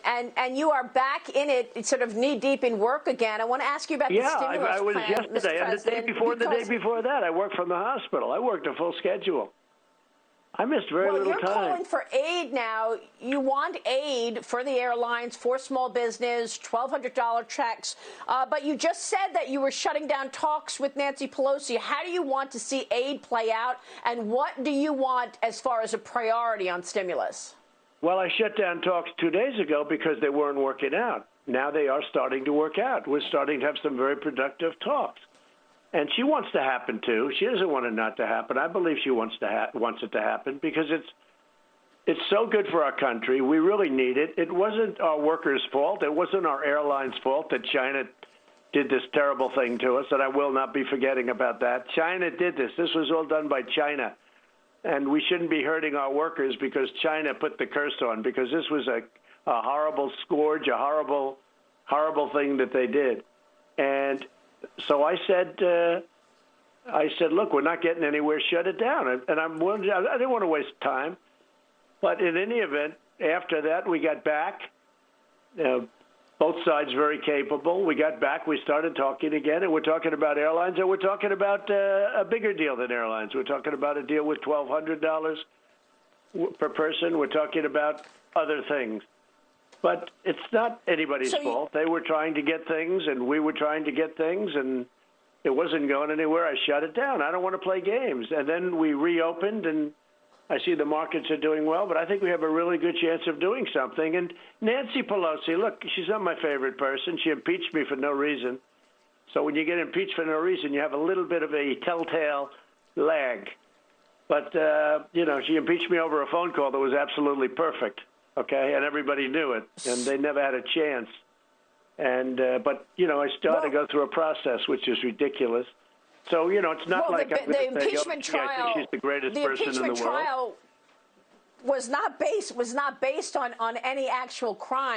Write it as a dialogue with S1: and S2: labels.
S1: And you are back in it, sort of knee deep in work again. I want to ask you about the stimulus
S2: I was
S1: plan,
S2: yesterday,
S1: Mr.
S2: and the day before that, I worked from the hospital. I worked a full schedule. I missed very little time.
S1: Well, you're calling for aid now. You want aid for the airlines, for small business, $1,200 checks. But you just said that you were shutting down talks with Nancy Pelosi. How do you want to see aid play out? And what do you want as far as a priority on stimulus?
S2: Well, I shut down talks 2 days ago because they weren't working out. Now they are starting to work out. We're starting to have some very productive talks. And she wants to happen, too. She doesn't want it not to happen. I believe she wants it to happen because it's so good for our country. We really need it. It wasn't our workers' fault. It wasn't our airlines' fault that China did this terrible thing to us, and I will not be forgetting about that. China did this. This was all done by China. And we shouldn't be hurting our workers because China put the curse on, because this was a horrible scourge, a horrible, horrible thing that they did. And so I said, look, we're not getting anywhere. Shut it down. And I didn't want to waste time. But in any event, after that, we got back. Both sides very capable. We got back. We started talking again, and we're talking about airlines, and we're talking about a bigger deal than airlines. We're talking about a deal with $1,200 per person. We're talking about other things. But it's not anybody's fault. They were trying to get things, and we were trying to get things, and it wasn't going anywhere. I shut it down. I don't want to play games. And then we reopened, and I see the markets are doing well, but I think we have a really good chance of doing something. And Nancy Pelosi, look, she's not my favorite person. She impeached me for no reason. So when you get impeached for no reason, you have a little bit of a telltale lag. But, she impeached me over a phone call that was absolutely perfect, okay? And everybody knew it, and they never had a chance. And but I still had to go through a process, which is ridiculous. So, it's not like
S1: the impeachment trial,
S2: I think she's the greatest person in the world.
S1: The impeachment trial was not based on any actual crime.